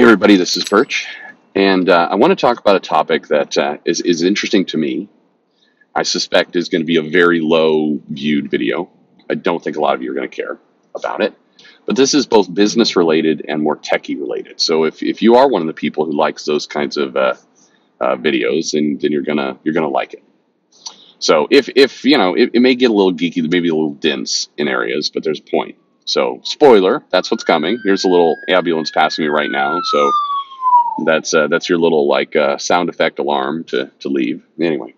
Everybody, this is Perch, and I want to talk about a topic that is interesting to me. I suspect is going to be a very low viewed video. I don't think a lot of you are going to care about it, but this is both business related and more techie related. So if you are one of the people who likes those kinds of videos, then you're gonna like it. So if you know, it may get a little geeky, maybe a little dense in areas, but there's a point. So spoiler, that's what's coming. Here's a little ambulance passing me right now. So that's your little sound effect alarm to leave. Anyway,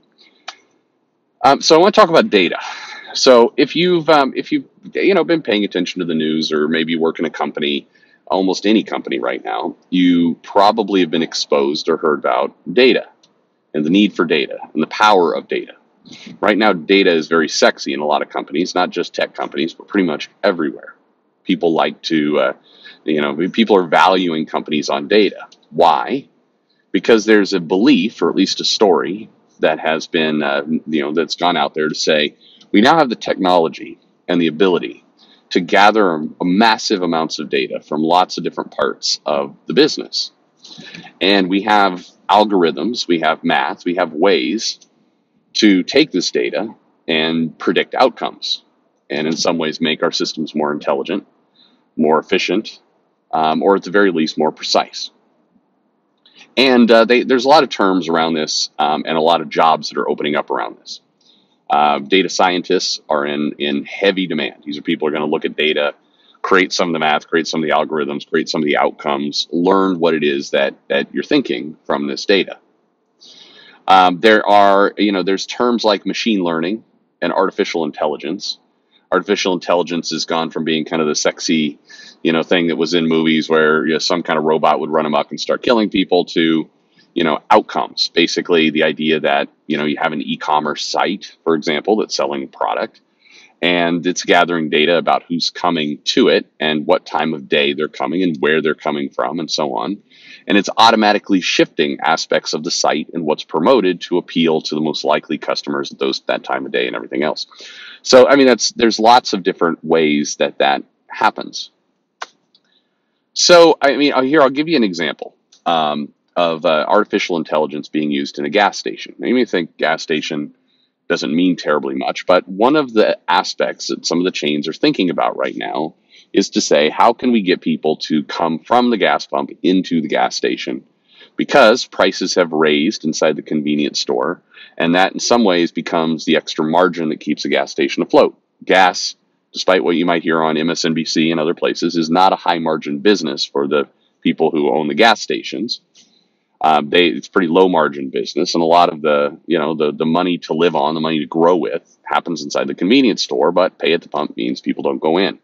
so I want to talk about data. So if you've been paying attention to the news, or maybe you work in a company, almost any company right now, you probably have been exposed or heard about data and the need for data and the power of data. Right now, data is very sexy in a lot of companies, not just tech companies, but pretty much everywhere. People like to, people are valuing companies on data. Why? Because there's a belief, or at least a story, that has been, that's gone out there to say, we now have the technology and the ability to gather massive amounts of data from lots of different parts of the business. And we have algorithms, we have math, we have ways to take this data and predict outcomes, and in some ways make our systems more intelligent, more efficient, or at the very least more precise. And there's a lot of terms around this, and a lot of jobs that are opening up around this. Data scientists are in heavy demand. These are people who are going to look at data, create some of the math, create some of the algorithms, create some of the outcomes, learn what it is that you're thinking from this data. There's terms like machine learning and artificial intelligence. Artificial intelligence has gone from being kind of the sexy, thing that was in movies where some kind of robot would run amok and start killing people to, outcomes. Basically, the idea that, you have an e-commerce site, for example, that's selling a product, and it's gathering data about who's coming to it and what time of day they're coming and where they're coming from and so on. And it's automatically shifting aspects of the site and what's promoted to appeal to the most likely customers at that time of day and everything else. So, there's lots of different ways that happens. So, here, I'll give you an example of artificial intelligence being used in a gas station. Now, you may think gas station doesn't mean terribly much, but one of the aspects that some of the chains are thinking about right now is to say, how can we get people to come from the gas pump into the gas station? Because prices have raised inside the convenience store, and that in some ways becomes the extra margin that keeps the gas station afloat. Gas, despite what you might hear on MSNBC and other places, is not a high margin business for the people who own the gas stations. It's pretty low margin business, and a lot of the money to live on, the money to grow with, happens inside the convenience store, but pay at the pump means people don't go in.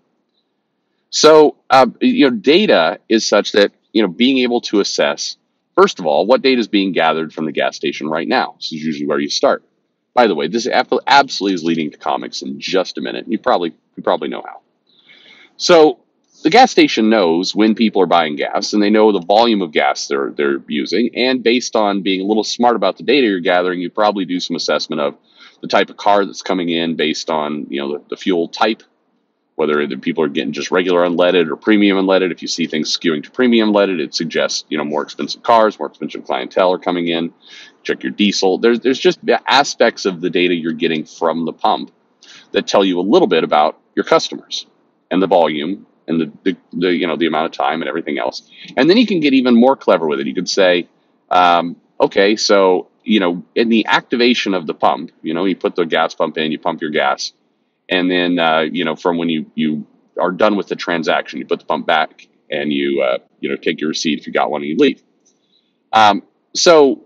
So, data is such that, being able to assess, first of all, what data is being gathered from the gas station right now. This is usually where you start. By the way, this absolutely is leading to comics in just a minute. You probably know how. So the gas station knows when people are buying gas, and they know the volume of gas they're using. And based on being a little smart about the data you're gathering, you probably do some assessment of the type of car that's coming in based on the fuel type, whether the people are getting just regular unleaded or premium unleaded. If you see things skewing to premium unleaded, it suggests more expensive cars, more expensive clientele are coming in. Check your diesel. There's just aspects of the data you're getting from the pump that tell you a little bit about your customers and the volume and the amount of time and everything else. And then you can get even more clever with it. You could say, okay, so in the activation of the pump, you put the gas pump in, you pump your gas. And then, from when you are done with the transaction, you put the pump back and you take your receipt if you got one and you leave. So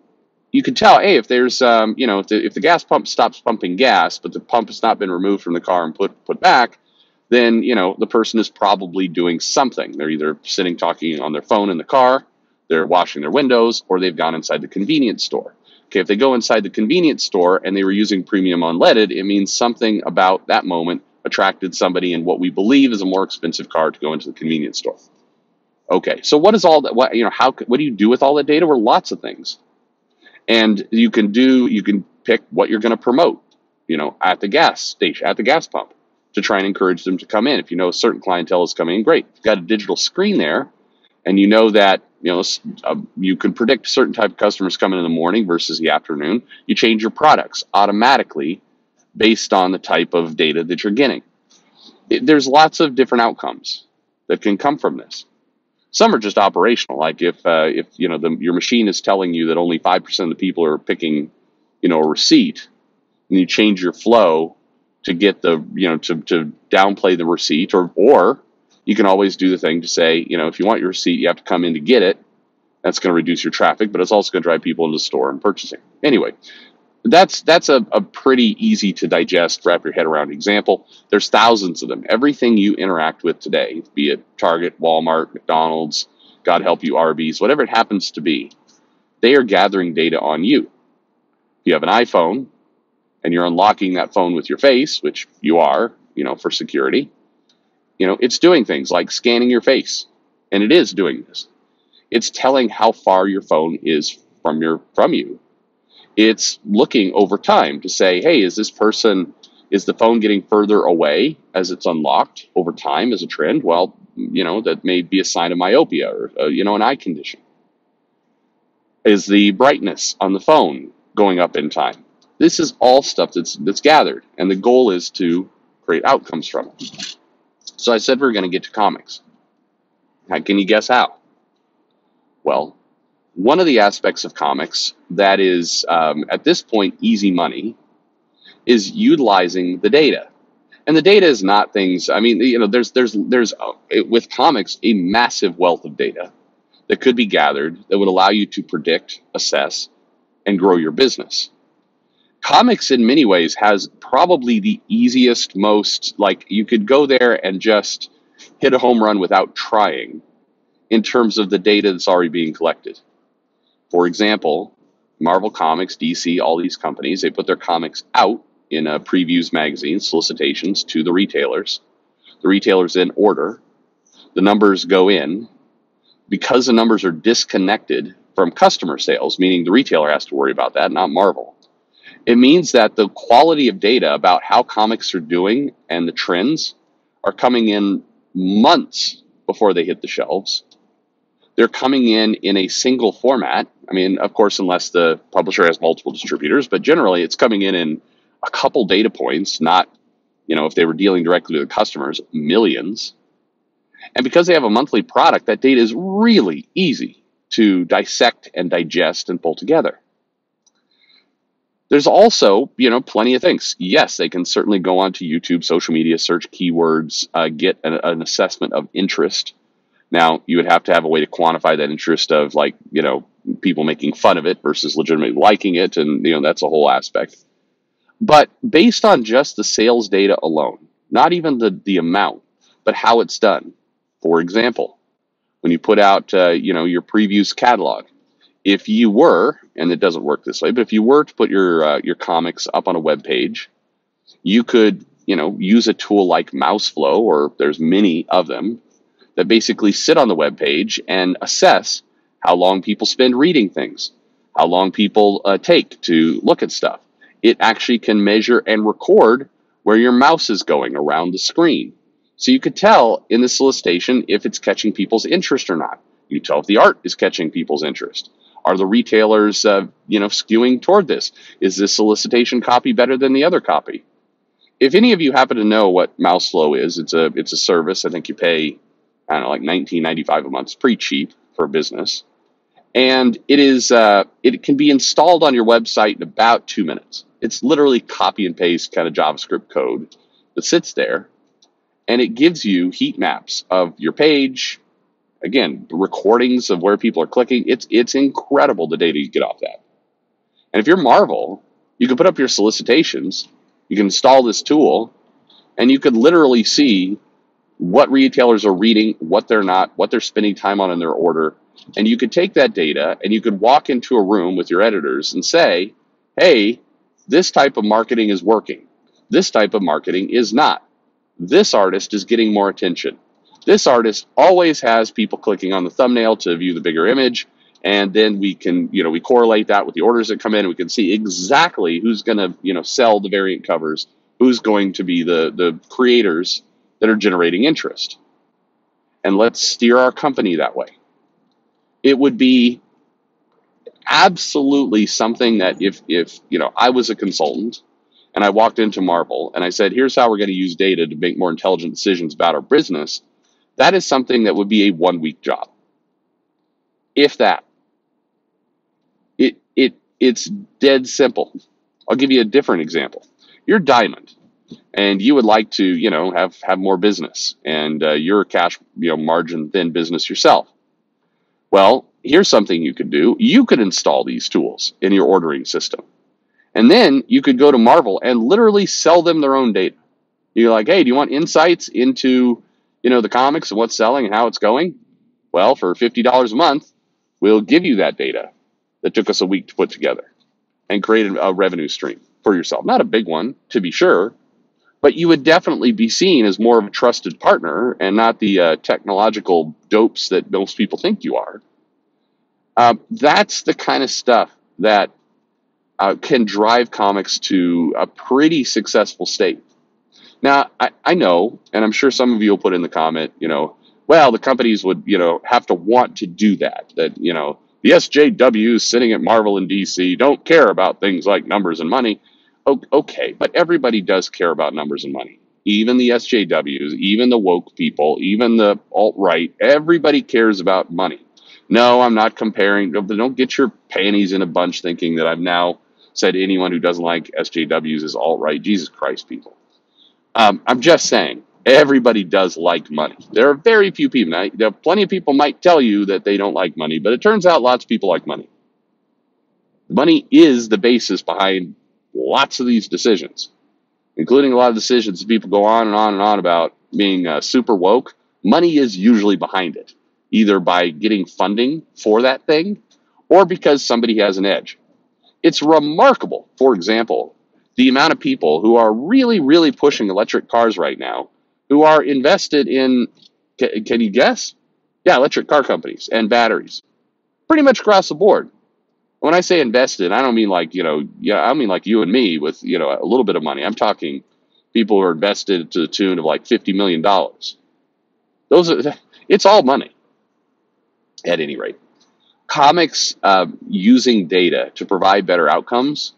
you can tell, hey, if there's, if the gas pump stops pumping gas, but the pump has not been removed from the car and put back, then, the person is probably doing something. They're either sitting talking on their phone in the car, they're washing their windows, or they've gone inside the convenience store. Okay, if they go inside the convenience store and they were using premium unleaded, it means something about that moment attracted somebody in what we believe is a more expensive car to go into the convenience store. Okay, so what is all that? What do you do with all that data? Well, lots of things, and you can pick what you're going to promote, at the gas station, at the gas pump, to try and encourage them to come in. If you know a certain clientele is coming in, great. If you've got a digital screen there, and you know that you can predict a certain type of customers coming in the morning versus the afternoon, you change your products automatically based on the type of data that you're getting. There's lots of different outcomes that can come from this. Some are just operational, like if your machine is telling you that only 5% of the people are picking a receipt, and you change your flow to get the to downplay the receipt, or you can always do the thing to say, if you want your receipt, you have to come in to get it. That's going to reduce your traffic, but it's also going to drive people into the store and purchasing. Anyway, that's a pretty easy to digest, wrap your head around example. There's thousands of them. Everything you interact with today, be it Target, Walmart, McDonald's, God help you, Arby's, whatever it happens to be, they are gathering data on you. If you have an iPhone and you're unlocking that phone with your face, which you are, for security, it's doing things like scanning your face, and it is doing this. It's telling how far your phone is from you. It's looking over time to say, hey, is the phone getting further away as it's unlocked over time as a trend? Well, that may be a sign of myopia or, an eye condition. Is the brightness on the phone going up in time? This is all stuff that's gathered, and the goal is to create outcomes from it. So I said we're going to get to comics. How can you guess how? Well, one of the aspects of comics that is, at this point, easy money is utilizing the data. And the data is not things, there's with comics, a massive wealth of data that could be gathered that would allow you to predict, assess, and grow your business. Comics, in many ways, has probably the easiest, most, you could go there and just hit a home run without trying in terms of the data that's already being collected. For example, Marvel Comics, DC, all these companies, they put their comics out in previews magazines, solicitations to the retailers. The retailers then order. The numbers go in. Because the numbers are disconnected from customer sales, meaning the retailer has to worry about that, not Marvel, it means that the quality of data about how comics are doing and the trends are coming in months before they hit the shelves. They're coming in a single format. Of course, unless the publisher has multiple distributors, but generally it's coming in a couple data points, not, if they were dealing directly with the customers, millions. And because they have a monthly product, that data is really easy to dissect and digest and pull together. There's also, plenty of things. Yes, they can certainly go onto YouTube, social media, search keywords, get an assessment of interest. Now, you would have to have a way to quantify that interest of people making fun of it versus legitimately liking it. And, that's a whole aspect. But based on just the sales data alone, not even the amount, but how it's done. For example, when you put out, your previews catalog, if you were, and it doesn't work this way, but if you were to put your comics up on a web page, you could, use a tool like MouseFlow, or there's many of them that basically sit on the web page and assess how long people spend reading things, how long people take to look at stuff. It actually can measure and record where your mouse is going around the screen. So you could tell in the solicitation if it's catching people's interest or not. You tell if the art is catching people's interest. Are the retailers, skewing toward this? Is this solicitation copy better than the other copy? If any of you happen to know what MouseFlow is, it's a service. I think you pay, like $19.95 a month. It's pretty cheap for a business, and it can be installed on your website in about 2 minutes. It's literally copy and paste kind of JavaScript code that sits there, and it gives you heat maps of your page. Again, recordings of where people are clicking. It's incredible the data you get off that. And if you're Marvel, you can put up your solicitations, you can install this tool, and you could literally see what retailers are reading, what they're not, what they're spending time on in their order. And you could take that data and you could walk into a room with your editors and say, hey, this type of marketing is working. This type of marketing is not. This artist is getting more attention. This artist always has people clicking on the thumbnail to view the bigger image. And then we can, we correlate that with the orders that come in. And we can see exactly who's going to, sell the variant covers, who's going to be the creators that are generating interest. And let's steer our company that way. It would be absolutely something that if I was a consultant and I walked into Marvel and I said, here's how we're going to use data to make more intelligent decisions about our business, that is something that would be a 1 week job. If that. It's dead simple. I'll give you a different example. You're Diamond and you would like to, have more business, and you're a cash, margin thin business yourself. Well, here's something you could do. You could install these tools in your ordering system. And then you could go to Marvel and literally sell them their own data. You're like, hey, do you want insights into, the comics and what's selling and how it's going? Well, for $50 a month, we'll give you that data that took us a week to put together and create a revenue stream for yourself. Not a big one, to be sure, but you would definitely be seen as more of a trusted partner and not the technological dopes that most people think you are. That's the kind of stuff that can drive comics to a pretty successful state. Now, I know, and I'm sure some of you will put in the comment, well, the companies would, have to want to do that. That, the SJWs sitting at Marvel and DC don't care about things like numbers and money. Okay, but everybody does care about numbers and money. Even the SJWs, even the woke people, even the alt-right, everybody cares about money. No, I'm not comparing. Don't get your panties in a bunch thinking that I've now said anyone who doesn't like SJWs is alt-right. Jesus Christ, people. I'm just saying, everybody does like money. There are very few people. Now, there are plenty of people might tell you that they don't like money, but it turns out lots of people like money. Money is the basis behind lots of these decisions, including a lot of decisions that people go on and on and on about being super woke. Money is usually behind it, either by getting funding for that thing or because somebody has an edge. It's remarkable, for example, the amount of people who are really, really pushing electric cars right now, who are invested in, can you guess? Yeah, electric car companies and batteries, pretty much across the board. When I say invested, I don't mean like, I mean like you and me with, a little bit of money. I'm talking people who are invested to the tune of like $50 million. It's all money at any rate. Comics using data to provide better outcomes,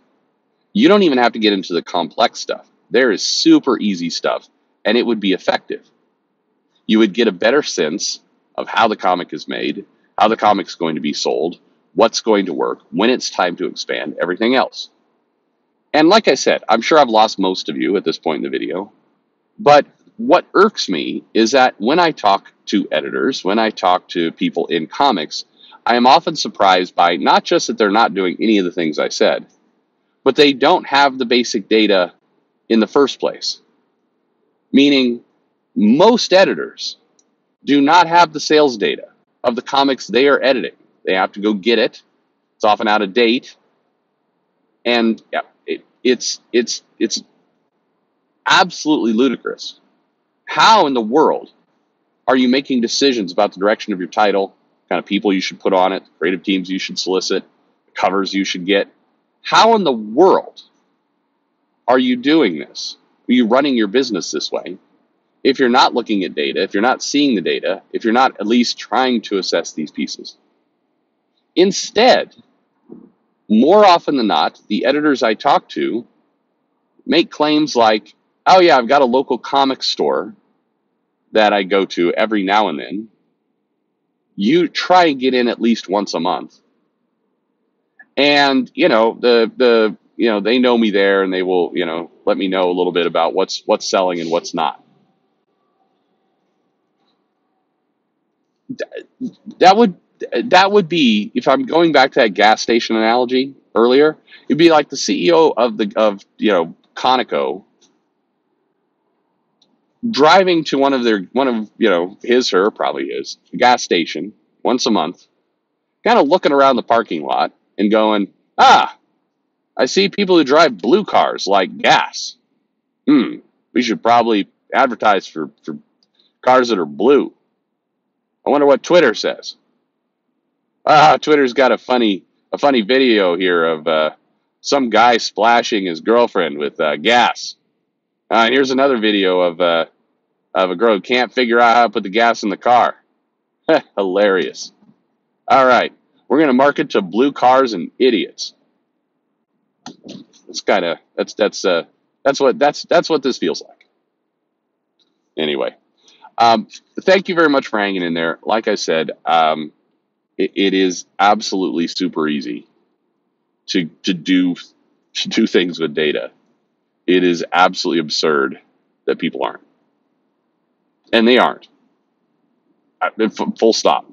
you don't even have to get into the complex stuff. There is super easy stuff, and it would be effective. You would get a better sense of how the comic is made, how the comic's going to be sold, what's going to work, when it's time to expand, everything else. And like I said, I'm sure I've lost most of you at this point in the video, but what irks me is that when I talk to editors, when I talk to people in comics, I am often surprised by not just that they're not doing any of the things I said, but they don't have the basic data in the first place. Meaning, most editors do not have the sales data of the comics they are editing. They have to go get it. It's often out of date. And it's absolutely ludicrous. How in the world are you making decisions about the direction of your title, kind of people you should put on it, creative teams you should solicit, covers you should get? How in the world are you doing this? Are you running your business this way? If you're not looking at data, if you're not seeing the data, if you're not at least trying to assess these pieces. Instead, more often than not, the editors I talk to make claims like, oh yeah, I've got a local comic store that I go to every now and then. You try and get in at least once a month. And, they know me there and they will, let me know a little bit about what's selling and what's not. That would be, if I'm going back to that gas station analogy earlier, it'd be like the CEO of Conoco driving to one of his, her, probably his gas station once a month, kind of looking around the parking lot and going, I see people who drive blue cars like gas. We should probably advertise for cars that are blue. I wonder what Twitter says. Twitter's got a funny video here of some guy splashing his girlfriend with gas. Here's another video of a girl who can't figure out how to put the gas in the car. Hilarious. All right. We're going to market to blue cars and idiots. It's kind of that's what this feels like. Anyway, thank you very much for hanging in there. Like I said, it is absolutely super easy to do things with data. It is absolutely absurd that people aren't, and they aren't. Full stop.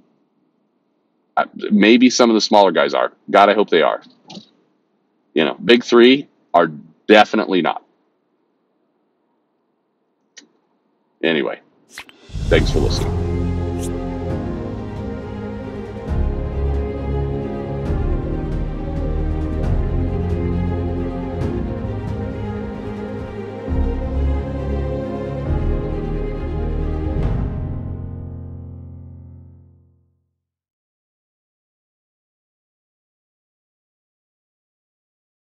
Maybe some of the smaller guys are. God, I hope they are. Big three are definitely not. Anyway, thanks for listening.